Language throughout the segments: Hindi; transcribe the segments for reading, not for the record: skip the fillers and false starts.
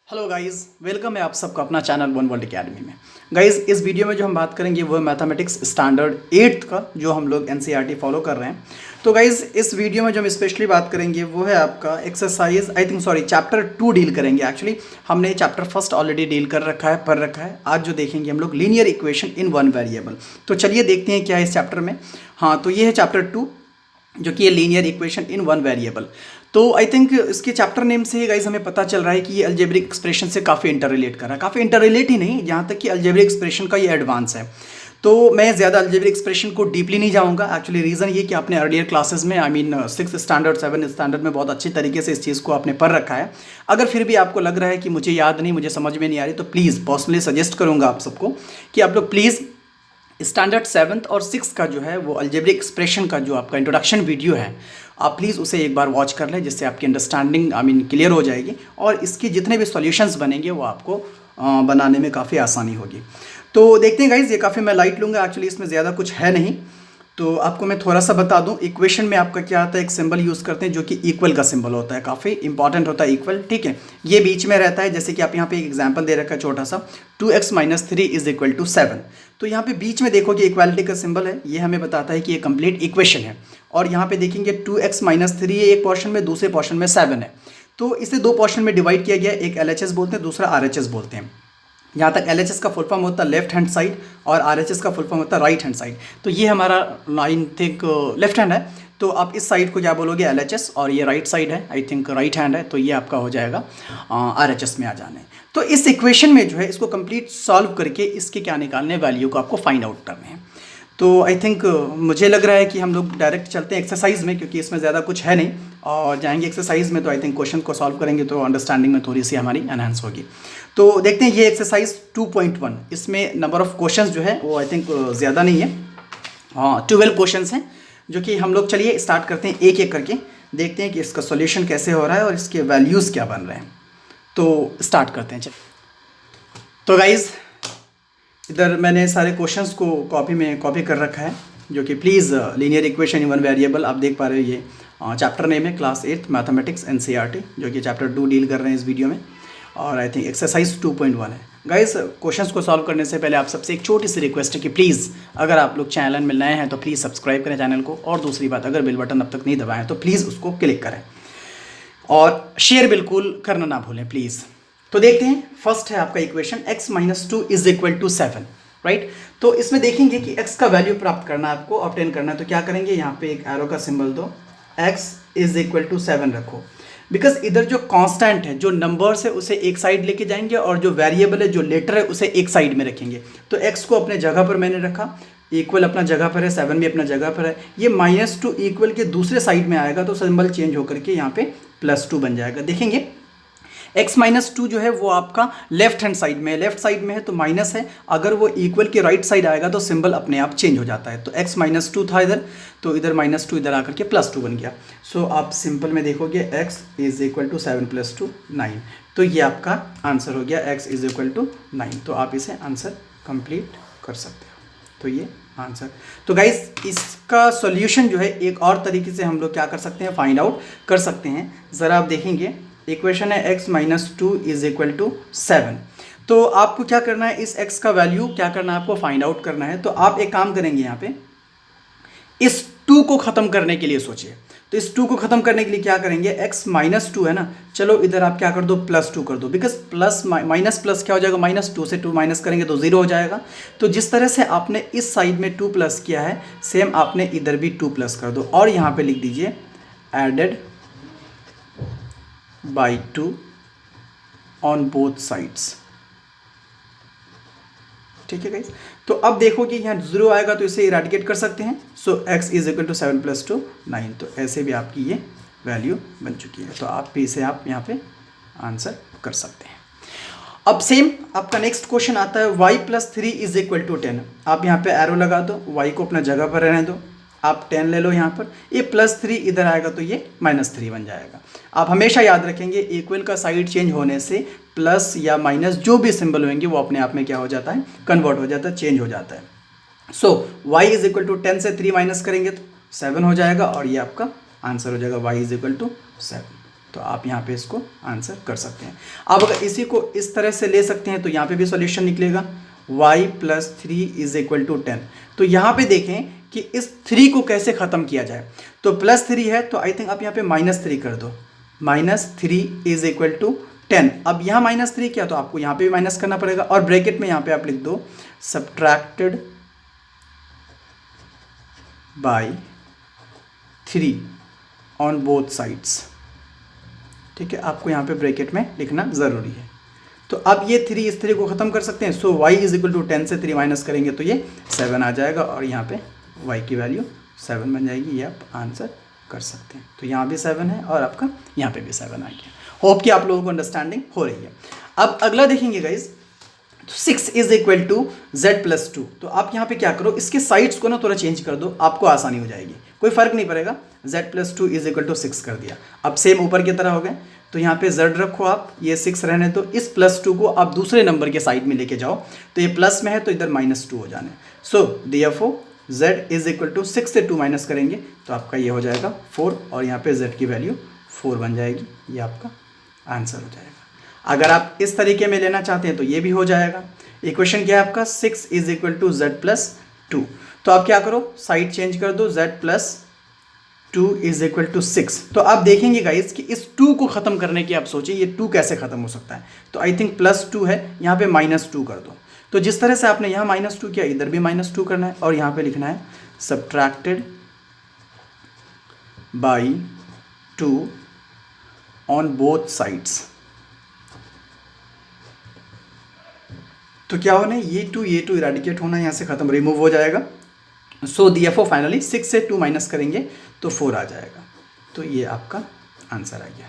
हेलो गाइस, वेलकम है आप सबका अपना चैनल वन वर्ल्ड अकेडमी में। गाइस, इस वीडियो में जो हम बात करेंगे वो मैथमेटिक्स स्टैंडर्ड 8th का जो हम लोग एनसीईआरटी फॉलो कर रहे हैं। तो गाइस, इस वीडियो में जो हम स्पेशली बात करेंगे वो है आपका एक्सरसाइज चैप्टर 2 डील करेंगे। एक्चुअली हमने चैप्टर फर्स्ट ऑलरेडी डील कर रखा है, पढ़ रखा है। आज जो देखेंगे हम लोग linear equation in one variable. तो चलिए देखते हैं क्या है इस चैप्टर में। हाँ, तो ये है चैप्टर 2 जो कि ये linear equation in one variable. तो आई थिंक इसके चैप्टर नेम से ही गाइज हमें पता चल रहा है कि ये अलजेब्रिक एक्सप्रेशन से काफ़ी इंटर रिलेट कर रहा है। काफ़ी इंटर रिलेट ही नहीं, यहाँ तक कि अलजेब्रिक एक्सप्रेशन का ये एडवांस है। तो मैं ज़्यादा अलजेब्रिक एक्सप्रेशन को डीपली नहीं जाऊँगा। एक्चुअली रीज़न ये कि आपने अर्लियर क्लासेस में 6th स्टैंडर्ड 7th स्टैंडर्ड में बहुत अच्छी तरीके से इस चीज़ को आपने पढ़ रखा है। अगर फिर भी आपको लग रहा है कि मुझे याद नहीं, मुझे समझ में नहीं आ रही, तो प्लीज़ पर्सनली सजेस्ट करूँगा आप सबको कि आप लोग प्लीज़ स्टैंडर्ड 7th और 6th का जो है वो अलजेब्रिक एक्सप्रेशन का जो आपका इंट्रोडक्शन वीडियो है, आप प्लीज़ उसे एक बार वॉच कर लें, जिससे आपकी अंडरस्टैंडिंग क्लियर हो जाएगी और इसके जितने भी सॉल्यूशंस बनेंगे वो आपको बनाने में काफ़ी आसानी होगी। तो देखते हैं गाइज, ये काफ़ी मैं लाइट लूँगा। एक्चुअली इसमें ज़्यादा कुछ है नहीं, तो आपको मैं थोड़ा सा बता दूं। इक्वेशन में आपका क्या आता है, एक सिंबल यूज़ करते हैं जो कि इक्वल का सिंबल होता है। काफ़ी इंपॉर्टेंट होता है इक्वल, ठीक है। ये बीच में रहता है, जैसे कि आप यहाँ पे एक एग्जांपल दे रखा है छोटा सा, 2x - 3 = 7। तो यहाँ पे बीच में देखोगे इक्वालिटी का सिंबल है, ये हमें बताता है कि ये कंप्लीट इक्वेशन है। और यहाँ पे देखेंगे 2x - 3 एक पोर्शन में, दूसरे पोर्शन में 7 है। तो इसे दो पोर्शन में डिवाइड किया गया है, एक LHS बोलते हैं, दूसरा RHS बोलते हैं। यहाँ तक LHS का फुल फॉर्म होता है लेफ्ट हैंड साइड और RHS का फुल फॉर्म होता है राइट हैंड साइड। तो ये हमारा आई थिंक लेफ्ट हैंड है, तो आप इस साइड को क्या बोलोगे LHS, और ये राइट साइड है, आई थिंक राइट हैंड है, तो ये आपका हो जाएगा RHS में आ जाना है। तो इस इक्वेशन में जो है इसको कंप्लीट सॉल्व करके इसके क्या निकालने, वैल्यू को आपको फाइंड आउट करने हैं। तो आई थिंक मुझे लग रहा है कि हम लोग डायरेक्ट चलते हैं एक्सरसाइज में, क्योंकि इसमें ज़्यादा कुछ है नहीं, और जाएंगे एक्सरसाइज में। तो आई थिंक क्वेश्चन को सॉल्व करेंगे तो अंडरस्टैंडिंग में थोड़ी सी हमारी एनहांस होगी। तो देखते हैं ये एक्सरसाइज 2.1, इसमें नंबर ऑफ क्वेश्चंस जो है वो आई थिंक ज़्यादा नहीं है। हाँ, 12 क्वेश्चंस हैं, जो कि हम लोग चलिए स्टार्ट करते हैं एक एक करके, देखते हैं कि इसका सॉल्यूशन कैसे हो रहा है और इसके वैल्यूज़ क्या बन रहे हैं। तो स्टार्ट करते हैं चलिए। तो गाइज़, इधर मैंने सारे क्वेश्चंस को कॉपी कर रखा है, जो कि please linear equation in one variable आप देख पा रहे हो। ये चैप्टर नेम है क्लास 8 मैथमेटिक्स NCERT, जो कि चैप्टर 2 डील कर रहे हैं इस वीडियो में। और आई थिंक एक्सरसाइज 2.1 है। गाइस, क्वेश्चंस को सॉल्व करने से पहले आप सबसे एक छोटी सी रिक्वेस्ट है कि प्लीज़ अगर आप लोग चैनल में नए हैं तो प्लीज़ सब्सक्राइब करें चैनल को, और दूसरी बात, अगर बेल बटन अब तक नहीं दबाएं तो प्लीज़ उसको क्लिक करें, और शेयर बिल्कुल करना ना भूलें प्लीज़। तो देखते हैं, फर्स्ट है आपका इक्वेशन x - 2 = 7, राइट। तो इसमें देखेंगे कि x का वैल्यू प्राप्त करना है, आपको ऑब्टेन करना है। तो क्या करेंगे, यहाँ पे एक एरो का सिंबल दो, x = 7 रखो, बिकॉज इधर जो कांस्टेंट है, जो नंबर्स है, उसे एक साइड लेके जाएंगे, और जो वेरिएबल है, जो लेटर है, उसे एक साइड में रखेंगे। तो x को अपने जगह पर मैंने रखा, इक्वल अपना जगह पर है, 7 भी अपना जगह पर है। ये -2 इक्वल के दूसरे साइड में आएगा, तो सिंबल चेंज होकर के यहाँ पे +2 बन जाएगा। देखेंगे x - 2 जो है वो आपका लेफ्ट हैंड साइड में है, लेफ्ट साइड में है तो माइनस है, अगर वो इक्वल के राइट साइड आएगा तो सिंबल अपने आप चेंज हो जाता है। तो x - 2 था इधर, तो इधर -2 इधर आकर के +2 बन गया। सो आप सिंपल में देखोगे x = 7 + 2 9। तो ये आपका आंसर हो गया, x = 9। तो आप इसे आंसर कंप्लीट कर सकते हो। तो ये आंसर। तो गाइस, इसका सॉल्यूशन जो है एक और तरीके से हम लोग क्या कर सकते हैं, फाइंड आउट कर सकते हैं। ज़रा आप देखेंगे, इक्वेशन है x - 2 = 7। तो आपको क्या करना है, इस x का वैल्यू क्या करना है, आपको फाइंड आउट करना है। तो आप एक काम करेंगे, यहाँ पे इस 2 को ख़त्म करने के लिए सोचिए। तो इस 2 को ख़त्म करने के लिए क्या करेंगे, x - 2 है ना, चलो इधर आप क्या कर दो, +2 कर दो, बिकॉज प्लस माइनस प्लस क्या हो जाएगा, -2 से 2 माइनस करेंगे तो 0 हो जाएगा। तो जिस तरह से आपने इस साइड में 2 प्लस किया है, सेम आपने इधर भी 2 प्लस कर दो, और यहाँ पे लिख दीजिए added by 2 on both sides। ठीक है गाइस, तो अब देखो कि यहाँ 0 आएगा तो इसे इरेडिकेट कर सकते हैं। सो x = 7 + 2 9। तो ऐसे भी आपकी ये वैल्यू बन चुकी है। तो आप भी इसे आप यहाँ पे आंसर कर सकते हैं। अब सेम आपका नेक्स्ट क्वेश्चन आता है y + 3 = 10। आप यहाँ पे एरो लगा दो, y को अपना जगह पर रहने दो, आप 10 ले लो यहाँ पर, ये +3 इधर आएगा तो ये -3 बन जाएगा। आप हमेशा याद रखेंगे, इक्वल का साइड चेंज होने से प्लस या माइनस जो भी सिंबल होंगे वो अपने आप में क्या हो जाता है, कन्वर्ट हो जाता है, चेंज हो जाता है। सो y = 10 से 3 माइनस करेंगे तो 7 हो जाएगा, और ये आपका आंसर हो जाएगा y = 7। तो आप यहाँ पे इसको आंसर कर सकते हैं। अब अगर इसी को इस तरह से ले सकते हैं तो यहाँ पे भी सॉल्यूशन निकलेगा y + 3 = 10। तो यहाँ पे देखें कि इस 3 को कैसे ख़त्म किया जाए। तो +3 है तो आई थिंक आप यहाँ पे -3 कर दो, -3 = 10। अब यहाँ -3 किया तो आपको यहाँ पे भी माइनस करना पड़ेगा और ब्रैकेट में यहाँ पे आप लिख दो subtracted by 3 on both sides. ठीक है, आपको यहाँ पे ब्रैकेट में लिखना ज़रूरी है। तो अब ये 3 इस 3 को ख़त्म कर सकते हैं। सो y = 10 से 3 माइनस करेंगे तो ये 7 आ जाएगा और यहाँ पे y की वैल्यू 7 बन जाएगी। ये आप आंसर कर सकते हैं। तो यहाँ भी 7 है और आपका यहाँ पे भी 7 आ गया। होप कि आप लोगों को अंडरस्टैंडिंग हो रही है। अब अगला देखेंगे गाइज, 6 = z + 2। तो आप यहाँ पे क्या करो, इसके साइड्स को ना थोड़ा चेंज कर दो, आपको आसानी हो जाएगी, कोई फ़र्क नहीं पड़ेगा। z + 2 = 6 कर दिया। अब सेम ऊपर की तरह हो गए तो यहाँ पे z रखो आप, ये 6 रहने दो। इस +2 को आप दूसरे नंबर के साइड में लेके जाओ तो ये प्लस में है तो इधर -2 हो जाने। सो therefore z = 6 से 2 माइनस करेंगे तो आपका ये हो जाएगा 4 और यहाँ पे z की वैल्यू 4 बन जाएगी। ये आपका आंसर हो जाएगा। अगर आप इस तरीके में लेना चाहते हैं तो ये भी हो जाएगा। इक्वेशन क्या है आपका, 6 = z + 2। तो आप क्या करो, साइड चेंज कर दो, z + 2 = 6। तो आप देखेंगे गाइस कि इस 2 को ख़त्म करने की आप सोचिए ये 2 कैसे ख़त्म हो सकता है। तो आई थिंक +2 है, यहाँ पे -2 कर दो। तो जिस तरह से आपने यहाँ -2 किया इधर भी -2 करना है और यहाँ पे लिखना है subtracted by 2 on both sides. तो क्या होना है, ये 2 इरेडिकेट होना है, यहाँ से ख़त्म, रिमूव हो जाएगा। सो therefore फाइनली 6 से 2 माइनस करेंगे तो 4 आ जाएगा। तो ये आपका आंसर आ गया।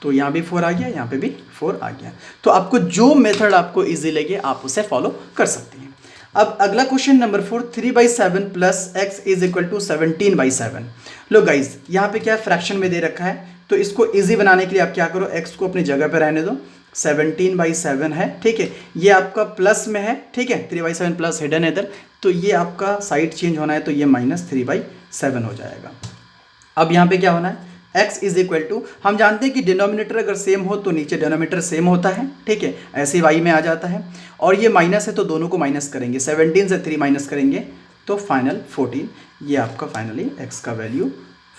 तो यहाँ भी 4 आ गया, यहाँ पे भी 4 आ गया। तो आपको जो मेथड आपको इजी लगे आप उसे फॉलो कर सकते हैं। अब अगला क्वेश्चन नंबर 4, 3/7 + x = 17/7। लो गाइज, यहाँ पे क्या फ्रैक्शन में दे रखा है तो इसको इजी बनाने के लिए आप क्या करो, x को अपनी जगह पे रहने दो। 17/7 है, ठीक है, ये आपका प्लस में है, ठीक है, 3/7 प्लस हिडन है इधर, तो ये आपका साइड चेंज होना है तो ये -3/7 हो जाएगा। अब यहाँ पे क्या होना है, x = हम जानते हैं कि डिनोमिनेटर अगर सेम हो तो नीचे डिनोमिनेटर सेम होता है, ठीक है, ऐसे y में आ जाता है। और ये माइनस है तो दोनों को माइनस करेंगे, 17 से 3 माइनस करेंगे तो फाइनल 14। ये आपका फाइनली x का वैल्यू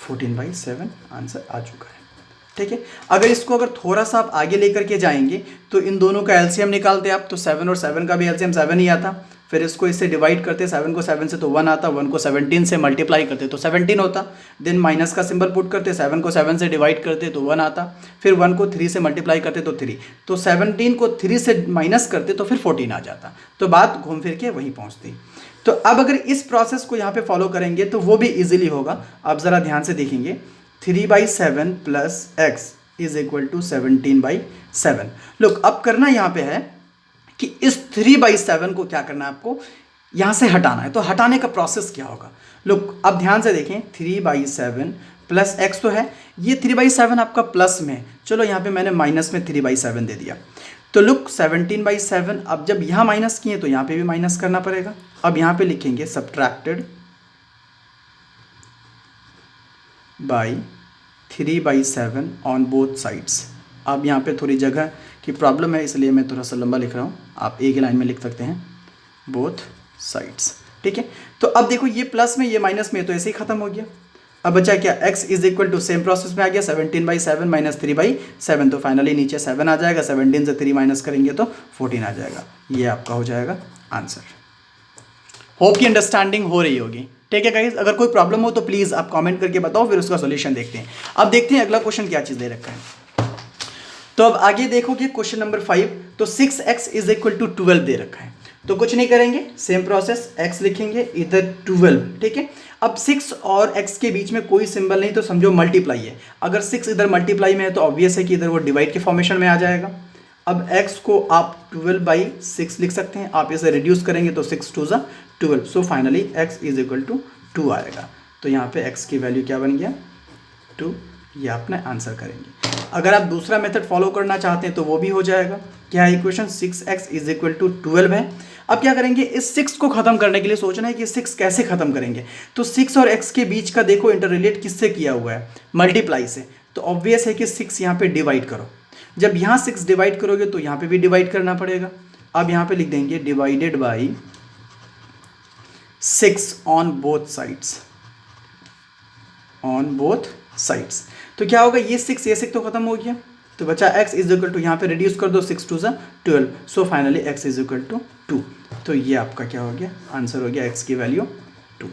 14/7 आंसर आ चुका है, ठीक है। अगर थोड़ा सा आप आगे लेकर के जाएंगे तो इन दोनों का एलसीएम निकालते आप तो 7 और 7 का भी एलसीएम 7 ही आता। फिर इसको इससे डिवाइड करते, 7 को 7 से तो 1 आता, 1 को 17 से मल्टीप्लाई करते तो 17 होता। देन माइनस का सिंबल पुट करते, 7 को 7 से डिवाइड करते तो 1 आता। फिर 1 को 3 से मल्टीप्लाई करते तो 3, तो 17 को 3 से माइनस करते तो फिर 14 आ जाता। तो बात घूम फिर के वहीं पहुँचती। तो अब अगर इस प्रोसेस को यहाँ पे फॉलो करेंगे तो वो भी ईजिली होगा। आप ज़रा ध्यान से देखेंगे, 3/7 + x = 17/7। लुक, अब करना यहाँ पे है कि इस 3/7 को क्या करना है, आपको यहाँ से हटाना है। तो हटाने का प्रोसेस क्या होगा, लुक अब ध्यान से देखें, 3/7 + x तो है, ये 3/7 आपका प्लस में है, चलो यहाँ पे मैंने माइनस में 3/7 दे दिया। तो लुक 17/7, अब जब यहाँ माइनस किए तो यहाँ पे भी माइनस करना पड़ेगा। अब यहाँ पे लिखेंगे subtracted by 3/7 on both sides. अब यहाँ पे थोड़ी जगह की प्रॉब्लम है इसलिए मैं थोड़ा सा लंबा लिख रहा हूँ, आप एक ही लाइन में लिख सकते हैं, बोथ साइड्स, ठीक है। तो अब देखो ये प्लस में ये माइनस में तो ऐसे ही खत्म हो गया। अब बचा क्या, x = सेम प्रोसेस में आ गया, 17/7 - 3/7, तो फाइनली नीचे 7 आ जाएगा, 17 से 3 माइनस करेंगे तो 14 आ जाएगा। ये आपका हो जाएगा आंसर। होप की अंडरस्टैंडिंग हो रही होगी, ठीक है गाइज। अगर कोई प्रॉब्लम हो तो प्लीज़ आप कमेंट करके बताओ, फिर उसका सॉल्यूशन देखते हैं। अब देखते हैं अगला क्वेश्चन क्या चीज़ दे रखा है। तो अब आगे देखोगे क्वेश्चन नंबर 5, तो 6x = 12 दे रखा है। तो कुछ नहीं करेंगे, सेम प्रोसेस, x लिखेंगे इधर 12, ठीक है। अब 6 और x के बीच में कोई सिंबल नहीं तो समझो मल्टीप्लाई है। अगर 6 इधर मल्टीप्लाई में है तो ऑब्वियस है कि इधर वो डिवाइड के फॉर्मेशन में आ जाएगा। अब x को आप 12/6 लिख सकते हैं, आप इसे रिड्यूस करेंगे तो 6 2 = 12। सो फाइनली x = 2 आएगा। तो यहाँ पे x की वैल्यू क्या बन गया, 2। ये आपने आंसर करेंगे। अगर आप दूसरा मेथड फॉलो करना चाहते हैं तो वो भी हो जाएगा। क्या है इक्वेशन, 6x = 12 है। अब क्या करेंगे, इस 6 को ख़त्म करने के लिए सोचना है कि 6 कैसे ख़त्म करेंगे। तो 6 और x के बीच का देखो इंटर रिलेट किससे किया हुआ है, मल्टीप्लाई से। तो ऑब्वियस है कि 6 यहाँ पे डिवाइड करो। जब यहाँ 6 डिवाइड करोगे तो यहाँ पे भी डिवाइड करना पड़ेगा। अब यहाँ पे लिख देंगे divided by 6 on both sides, on both sides. तो क्या होगा, ये 6 तो खत्म हो गया, तो बचा x इज इक्वल टू, यहाँ पे रिड्यूस कर दो, 6 2 12, so finally x is equal to 2। तो ये आपका क्या हो गया, आंसर हो गया x की वैल्यू 2।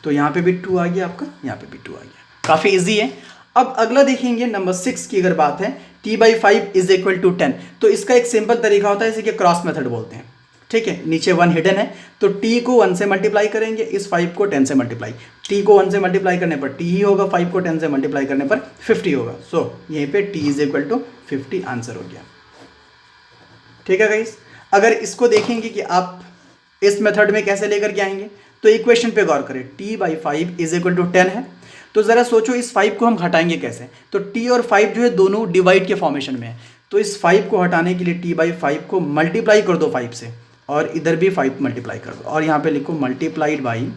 तो यहाँ पे भी 2 आ गया आपका, यहाँ पे भी 2 आ गया, काफ़ी इजी है। अब अगला देखेंगे नंबर 6 की अगर बात है, t/5 इज इक्वल टू 10। तो इसका एक सिंपल तरीका होता है, इसे क्रॉस मेथड बोलते हैं, ठीक है। नीचे 1 हिडन है, तो t को 1 से मल्टीप्लाई करेंगे, इस 5 को 10 से मल्टीप्लाई, t को 1 से मल्टीप्लाई करने पर t ही होगा, 5 को 10 से मल्टीप्लाई करने पर 50 होगा। सो यहीं पे t is equal to 50 answer हो गया, ठीक है गाइस। अगर इसको देखेंगे कि आप इस मेथड में कैसे लेकर के आएंगे, तो इक्वेशन पे गौर करें, t/5 इज इक्वल टू 10 है, तो ज़रा सोचो इस 5 को हम हटाएंगे कैसे। तो t और 5 जो है दोनों डिवाइड के फॉर्मेशन में है, तो इस 5 को हटाने के लिए t/5 को मल्टीप्लाई कर दो 5 से, और इधर भी 5 मल्टीप्लाई कर दो, और यहाँ पे लिखो multiplied by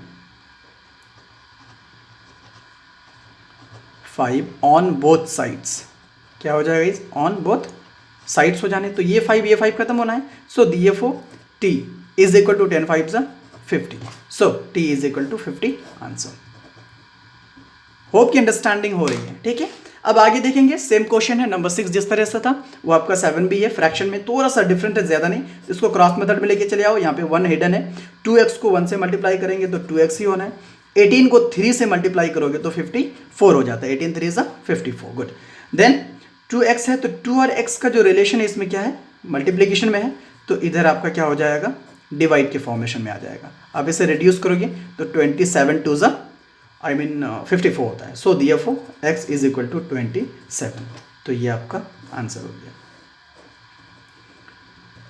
5 on both sides. क्या हो जाएगा इस ऑन बोथ साइड्स हो जाने, तो ये 5 खत्म होना है। So therefore t is equal to 10 5 50, so t is equal to 50 answer. Hope की अंडरस्टैंडिंग हो रही है, ठीक है। अब आगे देखेंगे, सेम क्वेश्चन है, नंबर 6 जिस तरह से था वो आपका 7 भी है, फ्रैक्शन में थोड़ा सा डिफरेंट है, ज़्यादा नहीं। इसको क्रॉस मेथड में लेके चले आओ, यहाँ पे 1 हिडन है, 2x को 1 से मल्टीप्लाई करेंगे तो 2x ही होना है, 18 को 3 से मल्टीप्लाई करोगे तो 54 हो जाता है, 18 3 सा 54, गुड। देन 2x है, तो 2 और x का जो रिलेशन है इसमें क्या है, मल्टीप्लीकेशन में है, तो इधर आपका क्या हो जाएगा, डिवाइड के फॉर्मेशन में आ जाएगा। अब इसे रिड्यूस करोगे तो 27 2 54 होता है। So therefore x is equal to 27, तो ये आपका आंसर हो गया।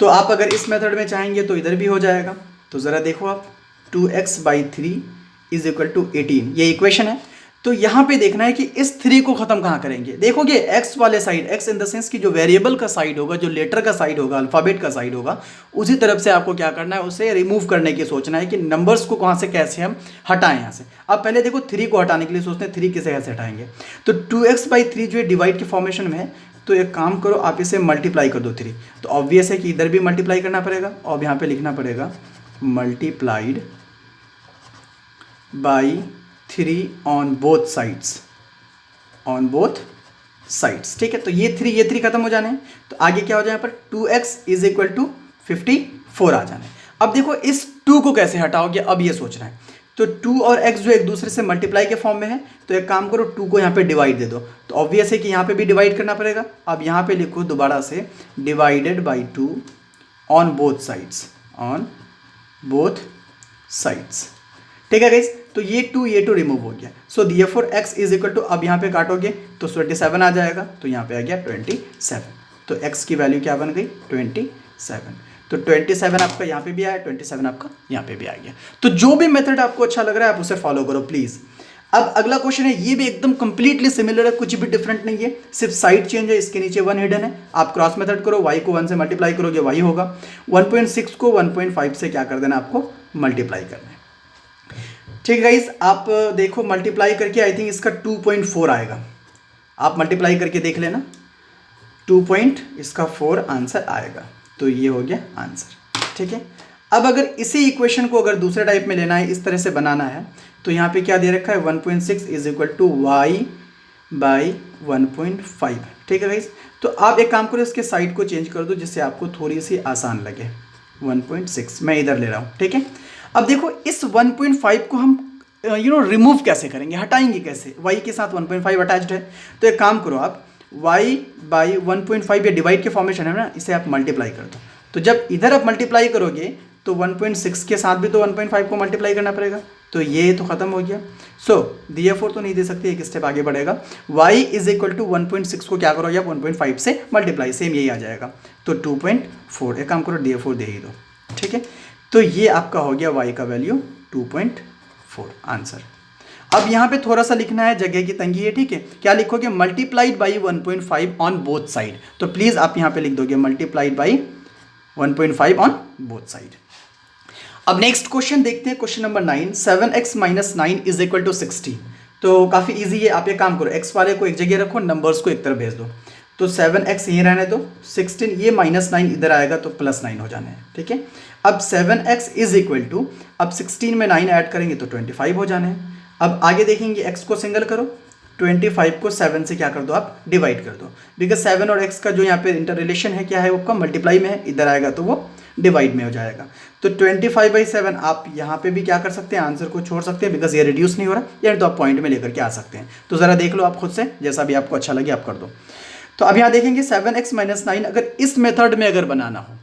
तो आप अगर इस मेथड में चाहेंगे तो इधर भी हो जाएगा, तो ज़रा देखो आप, 2x/3 इज इक्वल टू 18, ये इक्वेशन है। तो यहाँ पे देखना है कि इस 3 को ख़त्म कहाँ करेंगे। देखोगे x वाले side, x in the sense कि जो वेरिएबल का साइड होगा, जो लेटर का साइड होगा, अल्फ़ाबेट का साइड होगा, उसी तरफ से आपको क्या करना है, उसे रिमूव करने की सोचना है कि नंबर्स को कहाँ से कैसे हम हटाएं यहाँ से। अब पहले देखो 3 को हटाने के लिए सोचते हैं 3 किसे कैसे हटाएंगे, तो 2x/3 जो है डिवाइड के फॉर्मेशन में है, तो एक काम करो आप इसे मल्टीप्लाई कर दो 3, तो ऑब्वियस है कि इधर भी मल्टीप्लाई करना पड़ेगा, और यहाँ पर लिखना पड़ेगा multiplied by 3 on both sides, on both sides, ठीक है। तो ये 3 खत्म हो जाने हैं, तो आगे क्या हो जाए, यहाँ पर 2x इज इक्वल टू 54 आ जाना है। अब देखो इस 2 को कैसे हटाओगे, अब ये सोचना है। तो 2 और x जो एक दूसरे से मल्टीप्लाई के फॉर्म में है, तो एक काम करो 2 को यहाँ पे डिवाइड दे दो, तो ऑब्वियस है कि यहाँ पे भी डिवाइड करना पड़ेगा। अब यहाँ पे लिखो दोबारा से divided by 2 on both sides, on both sides, ठीक है गाइस। तो ये 2 रिमूव हो गया, so therefore x is equal to, अब यहाँ पे काटोगे तो 27 आ जाएगा, तो यहाँ पे आ गया 27, तो x की वैल्यू क्या बन गई 27। तो 27 आपका यहाँ पे भी आया, 27 आपका यहाँ पे भी आ गया। तो जो भी मेथड आपको अच्छा लग रहा है आप उसे फॉलो करो प्लीज़। अब अगला क्वेश्चन है, ये भी एकदम कंप्लीटली सिमिलर है, कुछ भी डिफरेंट नहीं है, सिर्फ साइड चेंज है। इसके नीचे 1 हिडन है, आप क्रॉस मेथड करो, y को 1 से मल्टीप्लाई करोगे y होगा, 1.6 को 1.5 से क्या कर देना, आपको मल्टीप्लाई करना है, ठीक है गाइस। आप देखो मल्टीप्लाई करके, आई थिंक इसका 2.4 आएगा, आप मल्टीप्लाई करके देख लेना, 2.4 आंसर आएगा, तो ये हो गया आंसर, ठीक है। अब अगर इसी इक्वेशन को अगर दूसरे टाइप में लेना है, इस तरह से बनाना है, तो यहाँ पे क्या दे रखा है, 1.6 is equal to y by 1.5, ठीक है गाइस। तो आप एक काम करो, इसके साइड को चेंज कर दो जिससे आपको थोड़ी सी आसान लगे, 1.6 मैं इधर ले रहा हूँ, ठीक है। अब देखो इस 1.5 को हम रिमूव कैसे करेंगे, हटाएंगे कैसे, y के साथ 1.5 अटैच्ड है, तो एक काम करो आप y बाई 1.5, ये डिवाइड के फॉर्मेशन है ना, इसे आप मल्टीप्लाई कर दो। तो जब इधर आप मल्टीप्लाई करोगे तो 1.6 के साथ भी तो 1.5 को मल्टीप्लाई करना पड़ेगा, तो ये तो ख़त्म हो गया। सो therefore तो नहीं दे सकते, एक स्टेप आगे बढ़ेगा, y इज इक्वल टू 1.6 को क्या करोगे आप 1.5 से मल्टीप्लाई, सेम यही आ जाएगा, तो 2.4, एक काम करो therefore दे ही दो, ठीक है। तो ये आपका हो गया y का वैल्यू 2.4 आंसर। अब यहाँ पे थोड़ा सा लिखना है, जगह की तंगी है, ठीक है। क्या लिखोगे, multiplied by 1.5 on both side, तो प्लीज़ आप यहाँ पे लिख दोगे multiplied by 1.5 on both side. अब नेक्स्ट क्वेश्चन देखते हैं, question number 9, 7x - 9 is equal to 16। तो काफ़ी इजी है, आप ये काम करो, x वाले को एक जगह रखो, नंबर्स को एक तरफ भेज दो। तो 7x यहीं रहने दो, 16 ये -9 इधर आएगा तो +9 हो जाना है, ठीक है। अब 7x इज इक्वल टू, अब 16 में 9 ऐड करेंगे तो 25 हो जाना है। अब आगे देखेंगे, x को सिंगल करो, 25 को 7 से क्या कर दो आप डिवाइड कर दो, बिकॉज 7 और x का जो यहाँ पे इंटर रिलेशन है क्या है, वो आपका मल्टीप्लाई में है, इधर आएगा तो वो डिवाइड में हो जाएगा। तो 25/7 आप यहाँ पे भी क्या कर सकते हैं, आंसर को छोड़ सकते हैं, बिकॉज ये रिड्यूस नहीं हो रहा, या तो आप पॉइंट में लेकर के आ सकते हैं। तो ज़रा देख लो आप खुद से, जैसा भी आपको अच्छा लगे आप कर दो। तो अब यहाँ देखेंगे 7x - 9 अगर इस मेथड में अगर बनाना हो,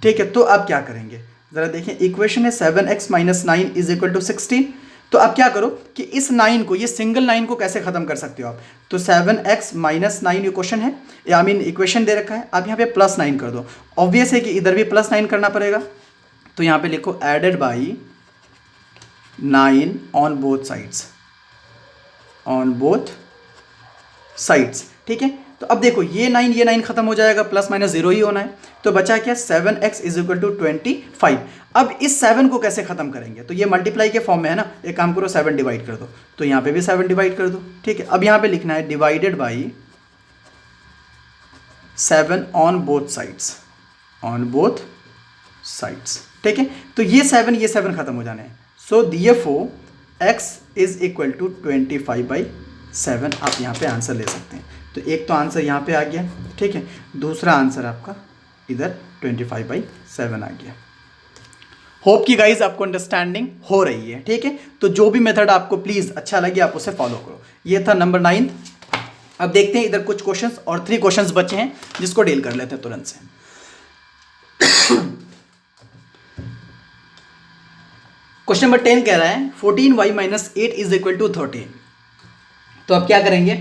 ठीक है, तो आप क्या करेंगे, ज़रा देखें, इक्वेशन है 7x - 9 इज इक्वल टू 16। तो आप क्या करो कि इस 9 को, ये सिंगल 9 को कैसे खत्म कर सकते हो आप, तो 7x - 9 ये क्वेश्चन है, आई मीन इक्वेशन दे रखा है, आप यहाँ पे +9 कर दो। ऑब्वियस है कि इधर भी +9 करना पड़ेगा, तो यहाँ पे लिखो added by 9 on both sides, on both sides, ठीक है। तो अब देखो ये 9 खत्म हो जाएगा, ±0 ही होना है, तो बचा क्या, 7x इज इक्वल टू 25। अब इस 7 को कैसे खत्म करेंगे, तो ये मल्टीप्लाई के फॉर्म में है ना, एक काम करो 7 डिवाइड कर दो, तो यहाँ पे भी 7 डिवाइड कर दो, ठीक है। अब यहाँ पे लिखना है divided by 7 on both sides, on both sides, ठीक है। तो ये 7 खत्म हो जाने हैं, so therefore x is equal to 25/7 आप यहाँ पे आंसर ले सकते हैं। तो एक तो आंसर यहाँ पे आ गया, ठीक है, दूसरा आंसर आपका इधर 25/7 आ गया। होप कि गाइज आपको अंडरस्टैंडिंग हो रही है, ठीक है। तो जो भी मेथड आपको प्लीज़ अच्छा लगे आप उसे फॉलो करो। ये था नंबर 9। अब देखते हैं इधर कुछ क्वेश्चंस और 3 क्वेश्चंस बचे हैं जिसको डील कर लेते हैं तुरंत से। क्वेश्चन नंबर 10 कह रहा है 14y - 8 इज इक्वल टू 13। तो अब क्या करेंगे,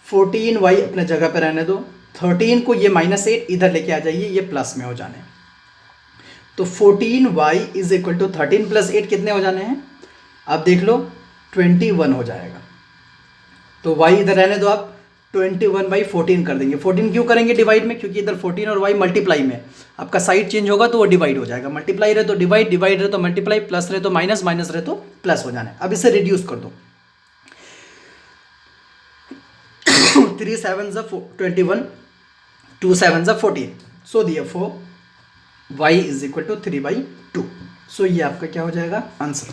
14y अपने जगह पर रहने दो, 13 को ये -8 इधर लेके आ जाइए, ये प्लस में हो जाने। तो 14y इज इक्वल टू 13 + 8 कितने हो जाने हैं, आप देख लो 21 हो जाएगा। तो y इधर रहने दो, आप 21/14 कर देंगे। 14 क्यों करेंगे डिवाइड में, क्योंकि इधर 14 और y मल्टीप्लाई में, आपका साइड चेंज होगा तो वो डिवाइड हो जाएगा। मल्टीप्लाई रहे तो डिवाइड, डिवाइड रहे तो मल्टीप्लाई, प्लस रहे तो माइनस, माइनस रहे तो प्लस हो जाना है। अब इसे रिड्यूस कर दो, 3 7s 21, 2 7s 14, so therefore y is equal to 3/2। So ये आपका क्या हो जाएगा आंसर।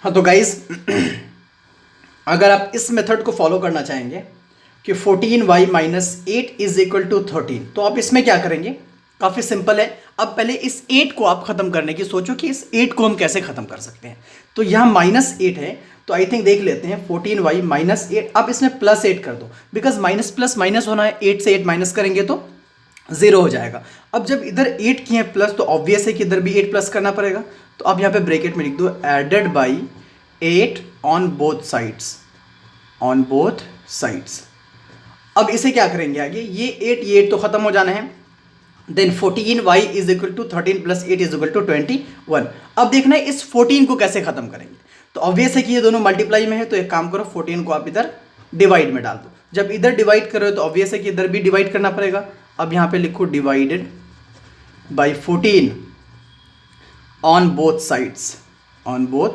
हाँ तो गाइज अगर आप इस मेथड को फॉलो करना चाहेंगे कि 14y - 8 इज इक्वल टू 13, तो आप इसमें क्या करेंगे, काफ़ी सिंपल है। अब पहले इस 8 को आप खत्म करने की सोचो कि इस 8 को हम कैसे खत्म कर सकते हैं। तो यहाँ -8 है, तो आई थिंक देख लेते हैं 14y - 8, आप इसमें +8 कर दो, बिकॉज माइनस प्लस माइनस होना है, 8 से 8 माइनस करेंगे तो 0 हो जाएगा। अब जब इधर 8 किए हैं प्लस, तो ऑब्वियस है कि इधर भी 8 प्लस करना पड़ेगा। तो अब यहाँ पे ब्रैकेट में लिख दो added by 8 on both sides, on both sides. अब इसे क्या करेंगे आगे, ये 8 तो खत्म हो जाना है, then 14y is equal to 13 + 8 is equal to 21। अब देखना है इस 14 को कैसे खत्म करेंगे। तो ऑब्वियस है कि ये दोनों मल्टीप्लाई में है, तो एक काम करो 14 को आप इधर डिवाइड में डाल दो। जब इधर डिवाइड कर रहे हो तो ऑब्वियस है कि इधर भी डिवाइड करना पड़ेगा। अब यहाँ पे लिखो divided by 14 on both sides, on both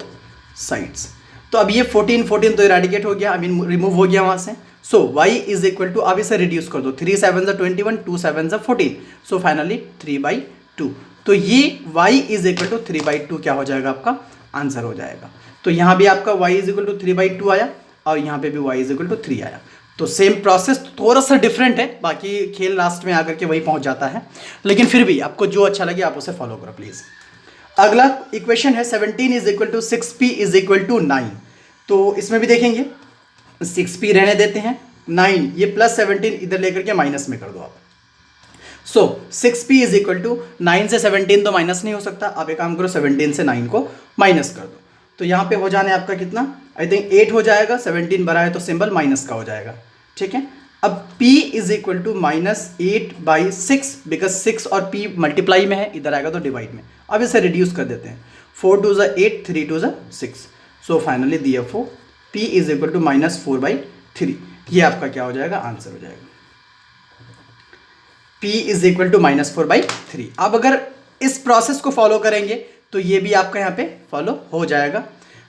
sides. तो अब ये 14 तो इरेडिकेट हो गया, आई मीन रिमूव हो गया वहाँ से। सो y इज इक्वल टू, आप इसे रिड्यूस कर दो, 3 7s 21, 2 7s 14, सो फाइनली 3/2। तो ये y इज इक्वल टू 3/2 क्या हो जाएगा, आपका आंसर हो जाएगा। तो यहाँ भी आपका y इज इक्वल टू 3/2 आया, और यहाँ पे भी y इज इक्वल टू 3 आया। तो सेम प्रोसेस, थोड़ा सा डिफरेंट है, बाकी खेल लास्ट में आकर के वही पहुँच जाता है, लेकिन फिर भी आपको जो अच्छा लगे आप उसे फॉलो करो प्लीज़। अगला इक्वेशन है 17 is equal to 6p is equal to 9। तो इसमें भी देखेंगे 6p रहने देते हैं, 9 ये +17 इधर लेकर के माइनस में कर दो आप। सो 6p इज इक्वल टू 9 से 17 तो माइनस नहीं हो सकता, आप एक काम करो 17 से 9 को माइनस कर दो। तो यहाँ पे हो जाने आपका कितना, आई थिंक 8 हो जाएगा, 17 बड़ा है तो सिंबल माइनस का हो जाएगा, ठीक है। अब p is equal to -8/6, because 6 और p मल्टीप्लाई में है, इधर आएगा तो डिवाइड में। अब इसे रिड्यूस कर देते हैं, 4 2 8, 3 2 6, so finally therefore p is equal to -4/3। ये आपका क्या हो जाएगा, आंसर हो जाएगा। p is equal to -4/3। अब अगर इस प्रोसेस को फॉलो करेंगे तो ये भी आपका यहाँ पे फॉलो हो जाएगा।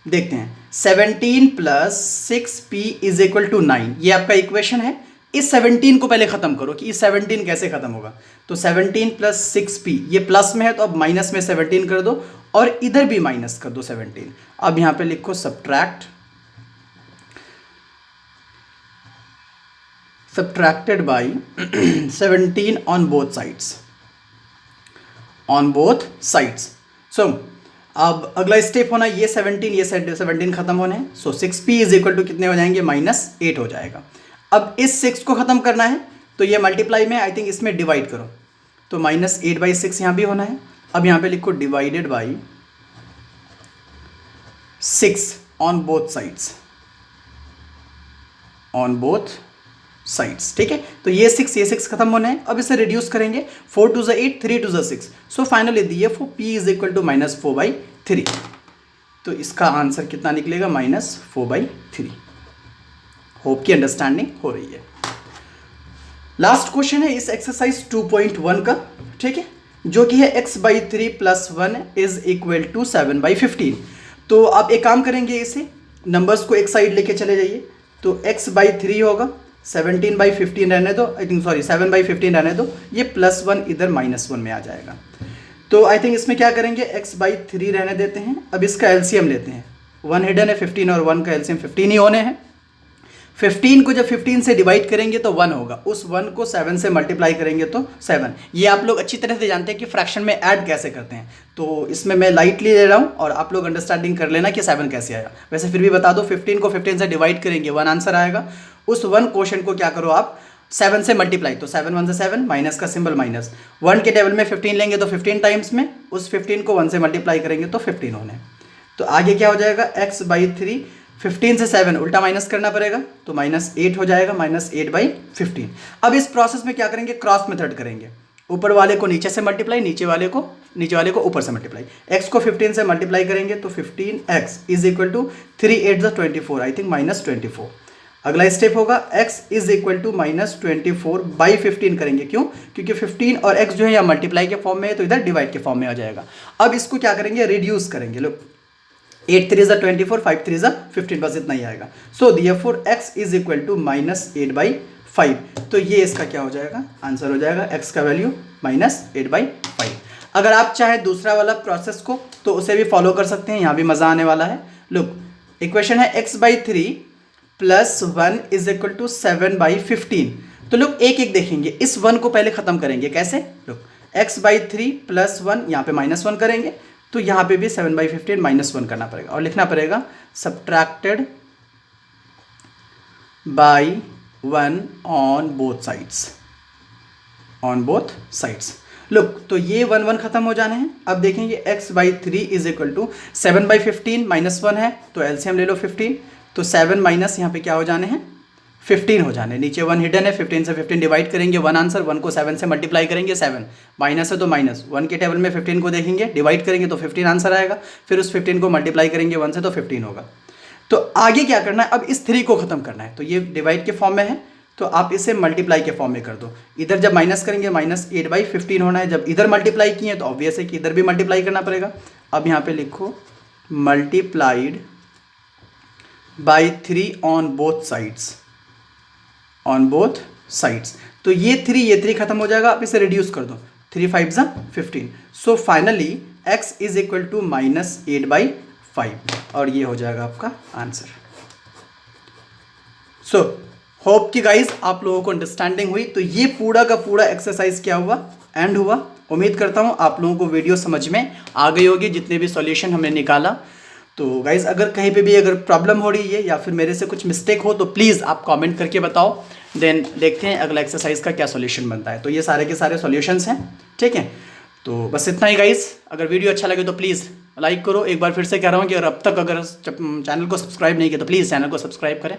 देखते हैं 17 plus 6p is equal to 9, ये आपका इक्वेशन है। इस 17 को पहले खत्म करो कि इस 17 कैसे खत्म होगा। तो 17 प्लस 6p, ये प्लस में है तो अब माइनस में 17 कर दो और इधर भी माइनस कर दो 17। अब यहाँ पे लिखो subtracted by 17 on both sides। सो अब अगला स्टेप होना ये 17 खत्म होने हैं। सो 6p इज इक्वल टू कितने हो जाएंगे, -8 हो जाएगा। अब इस 6 को खत्म करना है तो ये मल्टीप्लाई में आई थिंक इसमें डिवाइड करो, तो -8/6 यहाँ भी होना है। अब यहाँ पे लिखो divided by 6 on both sides, ठीक है। तो ये 6 खत्म होने हैं। अब इसे रिड्यूस करेंगे, 4 2 8, 3 2 6। सो फाइनली दिए p इज इक्वल टू -4/3। तो इसका आंसर कितना निकलेगा, -4/3। होप की अंडरस्टैंडिंग हो रही है। लास्ट क्वेश्चन है इस एक्सरसाइज 2.1 का, ठीक है, जो कि है x/3 + 1 इज इक्वल टू 7/15। तो आप एक काम करेंगे, इसे नंबर्स को एक साइड लेके चले जाइए। तो x/3 होगा, 17/15 रहने दो, आई थिंक 7/15 रहने दो, ये +1 इधर -1 में आ जाएगा। तो आई थिंक इसमें क्या करेंगे, x/3 रहने देते हैं। अब इसका एलसीएम लेते हैं, 1 हिडन है 15 और 1 का एलसीएम 15 ही होने हैं। 15 को जब 15 से डिवाइड करेंगे तो 1 होगा, उस 1 को 7 से मल्टीप्लाई करेंगे तो 7। ये आप लोग अच्छी तरह से जानते हैं कि फ्रैक्शन में ऐड कैसे करते हैं, तो इसमें मैं लाइटली ले रहा हूँ और आप लोग अंडरस्टैंडिंग कर लेना कि 7 कैसे आया। वैसे फिर भी बता दो, 15 को 15 से डिवाइड करेंगे 1 आंसर आएगा। उस 1 क्वेश्चन को क्या करो आप, 7 से मल्टीप्लाई, तो 7 1 से 7, माइनस का सिंबल माइनस, 1 के टेबल में 15 लेंगे तो 15 टाइम्स में, उस 15 को 1 से मल्टीप्लाई करेंगे तो 15 होने। तो आगे क्या हो जाएगा, x/3, 15 से 7 उल्टा माइनस करना पड़ेगा तो -8 हो जाएगा, -8/15। अब इस प्रोसेस में क्या करेंगे, क्रॉस मेथड करेंगे, ऊपर वाले को नीचे से मल्टीप्लाई, नीचे वाले को ऊपर से मल्टीप्लाई। x को 15 से मल्टीप्लाई करेंगे तो 15x is equal to 3 8 24, I think -24। अगला स्टेप होगा x इज इक्वल टू -24/15 करेंगे। क्यों, क्योंकि 15 और x जो है यहाँ मल्टीप्लाई के फॉर्म में है तो इधर डिवाइड के फॉर्म में आ जाएगा। अब इसको क्या करेंगे, रिड्यूस करेंगे। लो 8 3 24, 5 3 15, बस इतना ही आएगा। So therefore x is equal to -8/5। तो ये इसका क्या हो जाएगा, आंसर हो जाएगा, x का वैल्यू -8/5। अगर आप चाहें दूसरा वाला प्रोसेस को तो उसे भी फॉलो कर सकते हैं, यहाँ भी मज़ा आने वाला है। लुक, इक्वेशन है x/3 + 1 इज इक्वल टू 7/15। तो लोग एक एक देखेंगे, इस 1 को पहले ख़त्म करेंगे। कैसे, लोग x/3 + 1, यहाँ पे -1 करेंगे तो यहाँ पे भी 7/15 -1 करना पड़ेगा और लिखना पड़ेगा subtracted by 1 on both sides। Look, तो ये 1 1 खत्म हो जाने हैं। अब देखेंगे x/3 इज इक्वल टू 7/15 -1 है तो एलसीएम ले लो 15, तो 7 माइनस यहाँ पे क्या हो जाने हैं, 15 हो जाने। नीचे 1 हिडन है, 15 से 15 डिवाइड करेंगे 1 आंसर, 1 को 7 से मल्टीप्लाई करेंगे 7, माइनस है तो माइनस, 1 के टेबल में 15 को देखेंगे, डिवाइड करेंगे तो 15 आंसर आएगा। फिर उस 15 को मल्टीप्लाई करेंगे 1 से तो 15 होगा। तो आगे क्या करना है, अब इस 3 को खत्म करना है। तो ये डिवाइड के फॉर्म में है तो आप इसे मल्टीप्लाई के फॉर्म में कर दो। इधर जब माइनस करेंगे -8/15 होना है, जब इधर मल्टीप्लाई किए तो ऑब्वियस है कि इधर भी मल्टीप्लाई करना पड़ेगा। अब यहाँ पे लिखो multiplied by 3 on both sides. तो ये 3 खत्म हो जाएगा, आप इसे रिड्यूस कर दो, 3 5 15। So finally x is equal to -8/5 और ये हो जाएगा आपका आंसर। सो होप कि गाइज आप लोगों को अंडरस्टैंडिंग हुई। तो ये पूरा का पूरा एक्सरसाइज क्या हुआ, एंड हुआ। उम्मीद करता हूँ आप लोगों को वीडियो समझ में आ गई होगी, जितने भी सॉल्यूशन हमने निकाला। तो गाइज अगर कहीं पे भी अगर प्रॉब्लम हो रही है या फिर मेरे से कुछ मिस्टेक हो तो प्लीज़ आप कमेंट करके बताओ, देन देखते हैं अगला एक्सरसाइज का क्या सॉल्यूशन बनता है। तो ये सारे के सारे सॉल्यूशंस हैं, ठीक है। तो बस इतना ही गाइज। अगर वीडियो अच्छा लगे तो प्लीज़ लाइक करो। एक बार फिर से कह रहा हूँ कि अगर अब तक अगर चैनल को सब्सक्राइब नहीं किया तो प्लीज़ चैनल को सब्सक्राइब करें।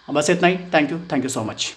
बस इतना ही। Thank you so much.